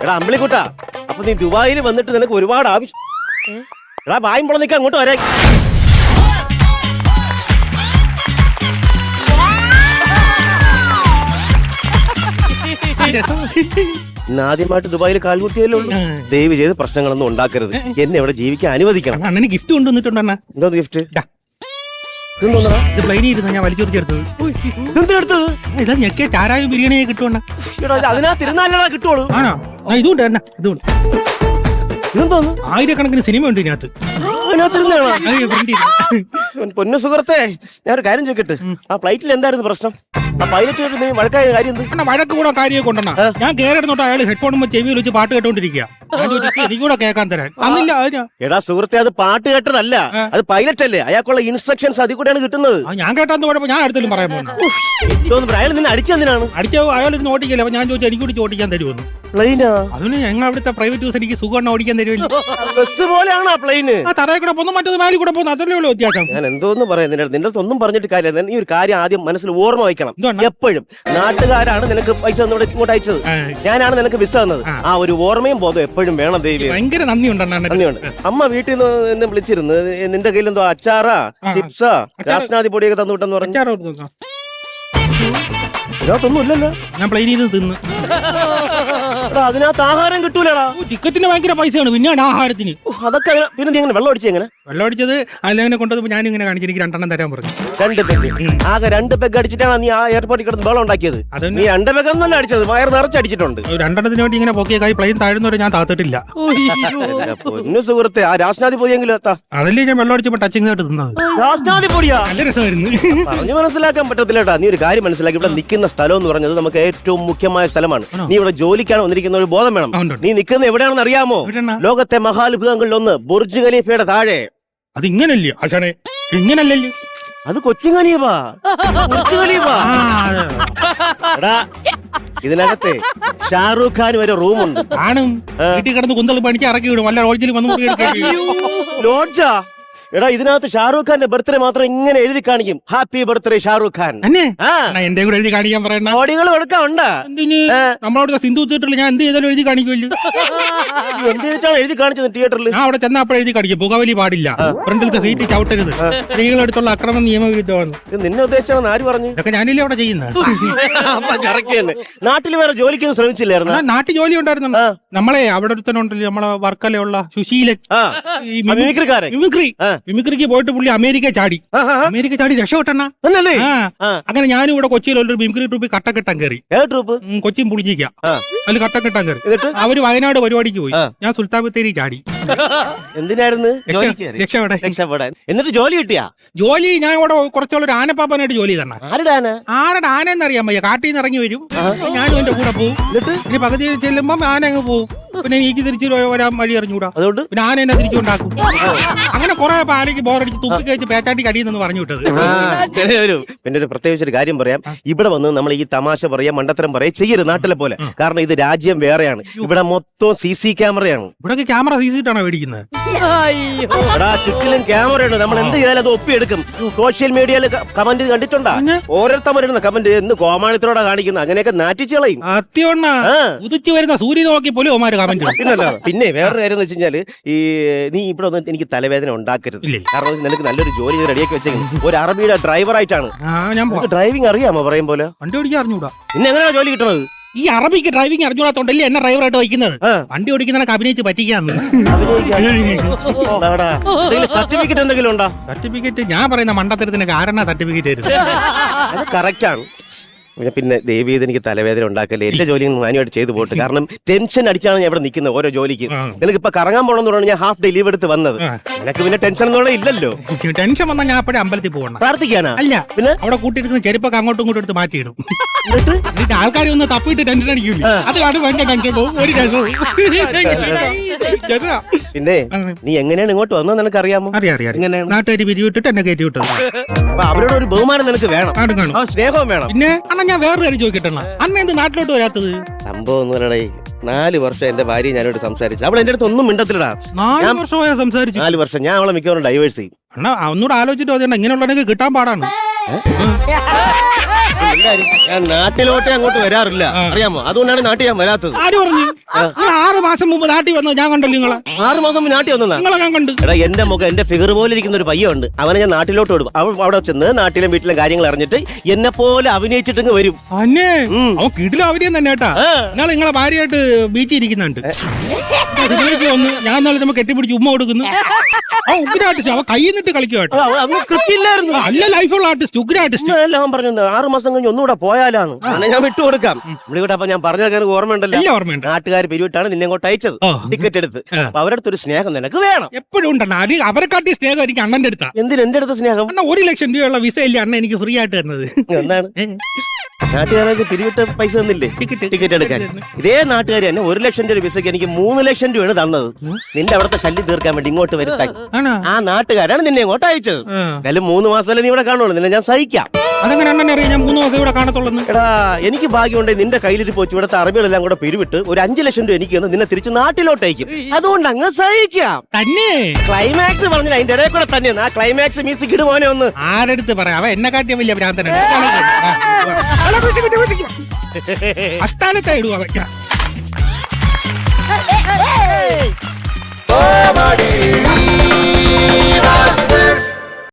എടാ അമ്പിളിക്കുട്ടാ, അപ്പൊ നീ ദുബായിൽ വന്നിട്ട് നിനക്ക് ഒരുപാട് ആവശ്യം. എടാ വായുമ്പോൾ നിൽക്കാൻ അങ്ങോട്ട് വരാ. ഇന്ന് ആദ്യമായിട്ട് ദുബായിൽ കാൽകുത്തിയല്ലേ ഉള്ളൂ. ദയവ് ചെയ്ത് പ്രശ്നങ്ങളൊന്നും ഉണ്ടാക്കരുത്. എന്നെ ഇവിടെ ജീവിക്കാൻ അനുവദിക്കണം. അണ്ണന് ഗിഫ്റ്റ് കൊണ്ടുവന്നിട്ടുണ്ട്. എന്തോ ഗിഫ്റ്റ്? ഞാൻ വലിച്ചെടുത്തത് ഇതാ ഞെക്കിയ ചാരായും ബിരിയാണിയെ കിട്ടുവണ്ണ. അതിനകത്തിരുന്നാലടാ കിട്ടുള്ളൂ. ആണോ? ഇതുണ്ട് അണ്ണ, ഇതുണ്ട്. ഇതെന്തോന്ന്? ആയിരക്കണക്കിന് സിനിമ ഉണ്ട് ഇതിനകത്ത്. പൊന്നു സുഹൃത്തെ, ഞാനൊരു കാര്യം ചോദിക്കട്ടെ, ആ ഫ്ലൈറ്റിൽ എന്തായിരുന്നു പ്രശ്നം? ആ പൈലറ്റ് നീ വഴക്കായ കാര്യം എന്ത്? വഴക്ക് കൂടെ കാര്യമൊക്കെ കൊണ്ടെണ്ണ. ഞാൻ കയറിടുന്നോട്ട് അയാൾ ഹെഡ്ഫോൺ ചെവിയിൽ വെച്ച് പാട്ട് കേട്ടോണ്ടിരിക്കുക. എനിക്കൂടെ കേൾക്കാൻ തരാൻ അന്നില്ല. എടാ സുഹൃത്തെ, അത് പാട്ട് കേട്ടതല്ല, അത് പൈലറ്റ് അല്ലേ. അയാൾക്കുള്ള ഇൻസ്ട്രക്ഷൻസ് അതിൽ കൂടെയാണ് കിട്ടുന്നത്. ഞാൻ കേട്ടാന്ന് കുഴപ്പം ഞാൻ അടുത്തെങ്കിലും പറയാൻ പോകുന്നു. അയാൾ നിന്നെ അടിച്ചെന്തിനാണ്? അടിച്ച അയാൾ ഇരുന്ന് ഓടിക്കില്ല. അപ്പൊ ഞാൻ ചോദിച്ചു എനിക്കൂടി ഓടിക്കാൻ തരുമെന്ന്. പ്ലെയിനാ? അതിന് ഞങ്ങൾ അവിടുത്തെ പ്രൈവറ്റ് ബസ് എനിക്ക് സുഖം ഓടിക്കാൻ തരുമല്ലോ. ബസ് പോലെയാണ് ആ പ്ലെയിന്. ആ തറയിൽ കൂടെ പോകുന്നു, മറ്റൊന്ന് മേലിൽ കൂടെ പോകുന്നു. അതല്ലേ ഉള്ളൂ വ്യത്യാസം. ഞാൻ എന്തോന്ന് പറയാം നിന്റെ അടുത്ത് ഒന്നും പറഞ്ഞിട്ട് കാര്യമില്ല. നീ ഒരു കാര്യം ആദ്യം മനസ്സിൽ ഓർമ്മ വയ്ക്കണം. എപ്പോഴും നാട്ടുകാരാണ് നിനക്ക് പൈസ ഇങ്ങോട്ട് അയച്ചത്, ഞാനാണ് നിനക്ക് വിസ തന്നത്. ആ ഒരു ഓർമ്മയും ബോധം എപ്പോഴും വേണം. ദേവി ഭയങ്കര നന്ദിയുണ്ട്. അമ്മ വീട്ടിൽ നിന്ന് എന്നെ വിളിച്ചിരുന്നു. നിന്റെ കയ്യിൽ എന്തോ അച്ചാറാ ചിപ്സാ രാഷ്നാദി പൊടിയൊക്കെ തന്നു വിട്ടെന്ന് പറഞ്ഞു. ഇതിനകത്തൊന്നും ഇല്ലല്ലോ. ഞാൻ പ്ലെയിനിൽ നിന്ന് തിന്ന്. അതിനകത്ത് ആഹാരം കിട്ടൂലടാ. ടിക്കറ്റിന് ഭയങ്കര പൈസയാണ്, പിന്നെയാണ് ആഹാരത്തിന്. അതൊക്കെ പിന്നെ നീ എങ്ങനെ വെള്ളം അടിച്ചു? എങ്ങനെ വെള്ളം അടിച്ചത് അതിലെങ്ങനെ കൊണ്ടത് ഞാൻ ഇങ്ങനെ കാണിച്ചു. എനിക്ക് 2 എണ്ണം തരാൻ പറഞ്ഞു. 2 പെഗ്? ആകെ 2 പെഗ് അടിച്ചിട്ടാണ് നീ ആ എയർപോർട്ടിൽ കിടന്ന് വെള്ളം ഉണ്ടാക്കിയത്. നീ 2 പെഗ് ഒന്നല്ല അടിച്ചത്, വയർ നിറച്ചടിച്ചിട്ടുണ്ട്. 2 എണ്ണത്തിന് വേണ്ടി ഇങ്ങനെ പൊക്കിയ പ്ലെയിൻ താഴ്ന്നവരെ ഞാൻ താത്തിട്ടില്ല. പൊന്നു സുഹൃത്തെ, ആ രാഷ്നാദി പൊടിയെങ്കിലും എത്താ. അതല്ലേ ഞാൻ വെള്ളം അടിച്ചപ്പോ ടച്ചിങ് ആയിട്ട് തിന്നത്. രാഷ്നാദി പൊടിയാ? നല്ല രസമായിരുന്നു. പറഞ്ഞു മനസ്സിലാക്കാൻ പറ്റത്തില്ലേട്ടാ. നീ ഒരു കാര്യം മനസ്സിലാക്കി, ഇവിടെ നിൽക്കുന്ന സ്ഥലം എന്ന് പറഞ്ഞത് നമുക്ക് ഏറ്റവും മുഖ്യമായ സ്ഥലമാണ്. നീ ഇവിടെ ജോലിക്കാണ് വന്നിരിക്കുന്ന ഒരു ബോധം വേണം. നീ നിൽക്കുന്നത് എവിടെയാണെന്ന് അറിയാമോ? ലോകത്തെ മഹാത്ഭുതങ്ങളിൽ ഒന്ന് ബുർജ് ഖലീഫയുടെ താഴെ. അത് ഇങ്ങനല്ലേ ആശാനെ? ഇങ്ങനല്ലല്ലോ. അത് കൊച്ചിൻ ഖലീഫാ. Burj Khalifa. എടാ ഇതിനകത്തെ ഷാറൂഖ് ഖാൻ വരെ റൂമുണ്ട്. ആണും വീട്ടിൽ കിടന്ന് കുന്തളി പണിക്ക് ഇറക്കി വിടും. വല്ല ലോഡ്ജിൽ വന്ന് ലോഡ്ജാ? എടാ ഇതിനകത്ത് ഷാറൂഖ് ഖാന്റെ ബർത്ത്ഡേ മാത്രം ഇങ്ങനെ എഴുതി കാണിക്കും, ഹാപ്പി ബർത്ത്ഡേ ഷാറൂഖ് ഖാൻ. എന്റെ കൂടെ എഴുതി കാണിക്കാൻ പറയണ്ട. കോടികൾ കൊടുക്കാറുണ്ട്. നമ്മളവിടെ സിന്ധു തിയേറ്ററിൽ ഞാൻ എന്ത് ചെയ്താലും എഴുതി കാണിക്കുമല്ലോ. എന്ത് ചെയ്തിട്ടാണ് എഴുതി കാണിച്ചത് തിയേറ്ററിൽ? ഞാൻ അവിടെ ചെന്ന അപ്പോഴെ എഴുതി കാണിക്കും, പുകവലി പാടില്ല, ഫ്രണ്ടിലത്തെ സീറ്റ് ചവിട്ടരുത്, സ്ത്രീകളടുത്തുള്ള അക്രമം നിയമവിരുദ്ധമാണ്. നിന്നെ ഉദ്ദേശിച്ചാണ് ആര് പറഞ്ഞു? ഇതൊക്കെ ഞാനില്ലേ അവിടെ ചെയ്യുന്നത്. നാട്ടിൽ വേറെ ജോലിക്കൊന്നും ശ്രമിച്ചില്ലായിരുന്നു? നാട്ടിൽ ജോലി ഉണ്ടായിരുന്നു. നമ്മളെ അവിടെ ഒരുത്തനുണ്ടല്ലോ, നമ്മളെ വർക്കലയുള്ള സുശീലൻ, മിമിക്രിക്ക് പോയിട്ട് പുള്ളി അമേരിക്ക ചാടി രക്ഷപ്പെട്ടണ്ണ. അങ്ങനെ ഞാനും ഇവിടെ കൊച്ചിയിൽ ഒരു മിമിക്രി ട്രൂപ്പിൽ കട്ടക്കെട്ടാൻ കയറി. കൊച്ചിൻ പുളിഞ്ഞിക്ക അതിൽ കട്ടക്കെട്ടാൻ കയറി. അവര് വയനാട് പരിപാടിക്ക് പോയി, ഞാൻ സുൽത്താൻ ബത്തേരി ചാടി. എന്തിനായിരുന്നു? രക്ഷപ്പെടാൻ. എന്നിട്ട് ജോലി കിട്ടിയാ? ജോലി ഞാൻ ഇവിടെ കുറച്ചുള്ള ഒരു ആനപ്പാപ്പനായിട്ട് ജോലി തന്നെ. ആരുടെ ആനയെന്നറിയാൻ വയ്യ. കാട്ടിൽ നിന്ന് ഇറങ്ങി വരും, ഞാനും എന്റെ കൂടെ പോകും. ഇനി പകുതി ചെല്ലുമ്പോ ആന അങ്ങ് പോകും. പിന്നെ എനിക്ക് തിരിച്ചു വരാൻ വഴി അറിഞ്ഞൂടാ. അതുകൊണ്ട് പിന്നെ ആന എന്നെ തിരിച്ചുണ്ടാക്കും. അങ്ങനെ കുറെ ആനയ്ക്ക് ബോറടിച്ച് തുപ്പി കഴിച്ച് പേച്ചാട്ടി കടിയെന്ന് പറഞ്ഞു വിട്ടത്. പിന്നെ ഒരു പ്രത്യേകിച്ച് ഒരു കാര്യം പറയാം. ഇവിടെ വന്ന് നമ്മൾ ഈ തമാശ പറയാ, മണ്ടത്തരം പറയാ ചെയ്യരുത് നാട്ടിലെ പോലെ. കാരണം ഇത് രാജ്യം വേറെയാണ്. ഇവിടെ മൊത്തം CC ക്യാമറയാണ്. ഇവിടെ ക്യാമറ CC ഇട്ടാണോ മേടിക്കുന്നത്? ചുറ്റിലും ക്യാമറയാണ്. നമ്മൾ എന്ത് ചെയ്താലും അത് ഒപ്പിയെടുക്കും. സോഷ്യൽ മീഡിയയിൽ കമന്റ് കണ്ടിട്ടുണ്ടാ? ഓരോരുത്തരുന്ന കമന്റ് എന്ന് കോമാളിത്തോടെ കാണിക്കുന്നത്, അങ്ങനെയൊക്കെ നാറ്റിച്ചു കളയും. ഉദിച്ചു വരുന്ന സൂര്യൻ നോക്കി പോലും കമന്റ്. പിന്നെ വേറൊരു കാര്യം എന്ന് വെച്ച് കഴിഞ്ഞാല്, ഈ നീ ഇവിടെ ഒന്നും എനിക്ക് തലവേദന ഉണ്ടാക്കരുത്. കാരണം നിനക്ക് നല്ലൊരു ജോലി റെഡിയാക്കി വെച്ചേക്കുന്നു. ഒരു അറബിയുടെ ഡ്രൈവർ ആയിട്ടാണ്. ഡ്രൈവിംഗ് അറിയാമോ? പറയും പോലെ വണ്ടി ഓടിക്കാൻ അറിഞ്ഞൂടാ. പിന്നെ എങ്ങനെയാണ് ജോലി കിട്ടുന്നത്? ഈ അറബിക്ക് ഡ്രൈവിംഗ് അറിഞ്ഞൂടാത്തോണ്ടല്ലേ എന്നെ ഡ്രൈവറായിട്ട് വയ്ക്കുന്നത്. വണ്ടി ഓടിക്കുന്നതൊക്കെ അഭിനയിച്ച് പറ്റിക്കാന്ന്. സർട്ടിഫിക്കറ്റ് എന്തെങ്കിലും ഉണ്ടോ? സർട്ടിഫിക്കറ്റ് ഞാൻ പറയുന്ന മണ്ടത്തരത്തിന് കാരണം സർട്ടിഫിക്കറ്റ് ആയിരുന്നു. അത് കറക്റ്റ് ആണ്. പിന്നെ ദേവി എനിക്ക് തലവേദന ഉണ്ടാക്കല്ലേ. എല്ലാ ജോലിയും മാനുവായിട്ട് ചെയ്തു പോട്ട്. കാരണം ടെൻഷൻ അടിച്ചാണ് ഞാൻ ഇവിടെ നിൽക്കുന്നത് ഓരോ ജോലിക്ക്. നിനക്ക് ഇപ്പൊ കറങ്ങാൻ പോകണമെന്ന് പറഞ്ഞാൽ ഞാൻ ഹാഫ് ഡേ ലീവ് എടുത്ത് വന്നത്. നിനക്ക് പിന്നെ ടെൻഷൻ ഒന്നും ഇല്ലല്ലോ. ടെൻഷൻ വന്നാൽ ഞാൻ അപ്പോഴേ അമ്പലത്തിൽ പോകണം. പ്രാർത്ഥിക്കാനാ? അല്ല, പിന്നെ അവിടെ കൂട്ടിയെടുക്കുന്ന ചെരുപ്പൊക്കെ അങ്ങോട്ടും ഇങ്ങോട്ടും എടുത്ത് മാറ്റിയിടും. എന്നിട്ട് ആൾക്കാർ ഒന്ന് തപ്പിയിട്ട് ടെൻഷൻ അടിക്കൂല. അത് വേണ്ട ടെൻഷൻ പോകും. ഒരു രസവും. പിന്നെ നീ എങ്ങനെയാണ് ഇങ്ങോട്ട് വന്നത് നിനക്ക് അറിയാമോ? അറിയാം. നാട്ടുകാർ പിരിവിട്ടിട്ട് എന്നെ കയറ്റി വിട്ടത്. അവരോട് ഒരു ബഹുമാനം നിനക്ക് വേണം, സ്നേഹവും വേണം. പിന്നെ ഞാൻ വേറെ കാര്യം ചോദിക്കട്ടെ, അന്ന് എന്ത് നാട്ടിലോട്ട് വരാത്തത്? സംഭവം ഒന്നുമല്ലേ, 4 വർഷം എന്റെ ഭാര്യ ഞാനോട് സംസാരിച്ചു. അവൾ എന്റെ അടുത്ത് ഒന്നും മിണ്ടത്തില്ലടാ. 4 വർഷമായ സംസാരിച്ചു? 4 വർഷം. ഞാൻ അവളെ മിക്കവാറും ഡൈവേഴ്സ് ചെയ്യും. അണ്ണാ ഒന്നുകൂടെ ആലോചിച്ചിട്ട് മതി. ഇങ്ങനെയുള്ളവർക്ക് കിട്ടാൻ പാടാണ്. ഞാൻ നാട്ടിലോട്ടേ അങ്ങോട്ട് വരാറില്ല, അറിയാമോ? അതുകൊണ്ടാണ് നാട്ടിൽ ഞാൻ വരാത്തത്. ആര് പറഞ്ഞു? നിങ്ങൾ 6 മാസം മുമ്പ് നാട്ടിൽ വന്നത് ഞാൻ കണ്ടല്ലോ. നിങ്ങളെ 6 മാസം മുമ്പ് നാട്ടിൽ വന്നാ നിങ്ങളെ ഞാൻ കണ്ടു. എടാ, എന്റെ മുഖം എന്റെ ഫിഗർ പോലെ ഇരിക്കുന്ന ഒരു പയ്യുണ്ട്, അവനെ ഞാൻ നാട്ടിലോട്ട് വിടും. അവൻ അവിടെ ചെന്ന് നാട്ടിലെ വീട്ടിലെ കാര്യങ്ങൾ അറിഞ്ഞിട്ട് എന്നെ പോലെ അഭിനയിച്ചിട്ട് വരും. അന്നെ അവൻ കിടിലം അവരെയും തന്നെ കേട്ടാ. നിങ്ങളെ ഭാര്യയായിട്ട് ബീച്ചിൽ ഇരിക്കുന്നുണ്ട്. സിനിമയ്ക്ക് വന്ന് ഞാൻ നാളെ നമ്മൾ കെട്ടിപ്പിടിച്ച് ഉമ്മ കൊടുക്കുന്നു. അവൻ ഉഗ്ര ആർട്ടിസ്റ്റ്, അവൻ കൈ നിന്നിട്ട് കളിക്കും കേട്ടോ. അന്ന് സ്ക്രിപ്റ്റ് ഇല്ലായിരുന്നു. അല്ല, ലൈഫുള്ള ആർട്ടിസ്റ്റ്, ഉഗ്ര ആർട്ടിസ്റ്റ്. അവൻ പറഞ്ഞു 6 മാസം കഴിഞ്ഞ് ഒന്നുകൂടെ പോയാലാണ്. ഞാൻ വിട്ടുകൊടുക്കാം. ഇവിടെ അപ്പൊ ഞാൻ പറഞ്ഞ ഓർമ്മയുണ്ടല്ലോ, ഓർമ്മയുണ്ട്. നാട്ടുകാർ പിരിവിട്ടാണ് നിന്നെ അങ്ങോട്ട് അയച്ചത്, ടിക്കറ്റ് എടുത്ത്. അപ്പൊ അവരുടെ അടുത്തൊരു സ്നേഹം നിനക്ക് വേണം. എപ്പോഴും ഉണ്ടല്ലോ. അവരെ കാട്ടി സ്നേഹം എനിക്ക് അണ്ണന്റെ അടുത്താ. എന്തിന് എന്റെ അടുത്ത് സ്നേഹം? അണ്ണ 1 ലക്ഷം രൂപയുള്ള വിസ ഇല്ല അണ്ണ എനിക്ക് ഫ്രീ ആയിട്ട് തന്നത്. എന്താണ് നാട്ടുകാർക്ക് പിരിവിട്ട് പൈസ തന്നില്ലേ ടിക്കറ്റ് എടുക്കാൻ? ഇതേ നാട്ടുകാർ തന്നെ 1 ലക്ഷം രൂപ വിസയ്ക്ക് എനിക്ക് 3 ലക്ഷം രൂപയാണ് തന്നത്. നിന്റെ അവിടുത്തെ ശല്യം തീർക്കാൻ വേണ്ടി ഇങ്ങോട്ട് വരുത്താൻ. ആ നാട്ടുകാരാണ് നിന്നെ ഇങ്ങോട്ട് അയച്ചത്. എന്നാലും 3 മാസമല്ലേ നീ ഇവിടെ കാണുള്ളൂ, നിന്നെ ഞാൻ സഹിക്കാം. അതങ്ങനെ അണ്ണനെ അറിയാം ഞാൻ 3 മാസം ഇവിടെ കാണത്തുള്ളൂ. എടാ, എനിക്ക് ഭാഗ്യമുണ്ടെങ്കിൽ നിന്റെ കയ്യിലിട്ട് പോച്ച് ഇവിടുത്തെ അറബികളെല്ലാം കൂടെ പിരിവിട്ട് ഒരു 5 ലക്ഷം രൂപ എനിക്ക് നിന്നെ തിരിച്ച് നാട്ടിലോട്ട് അയക്കും. അതുകൊണ്ട് അങ്ങ് സഹിക്കാം. തന്നെ ക്ലൈമാക്സ് പറഞ്ഞില്ല, അതിന്റെ ഇടയിൽ കൂടെ തന്നെ ആ ക്ലൈമാക്സ് മ്യൂസിക് ഇട് മോനെ ഒന്ന്. ആരെടുത്ത് പറയാം, അവ എന്നെ കാട്ടിയ വലിയ ഭ്രാന്തനാണ്. അസ്ഥാനത്തെ ഇടുക.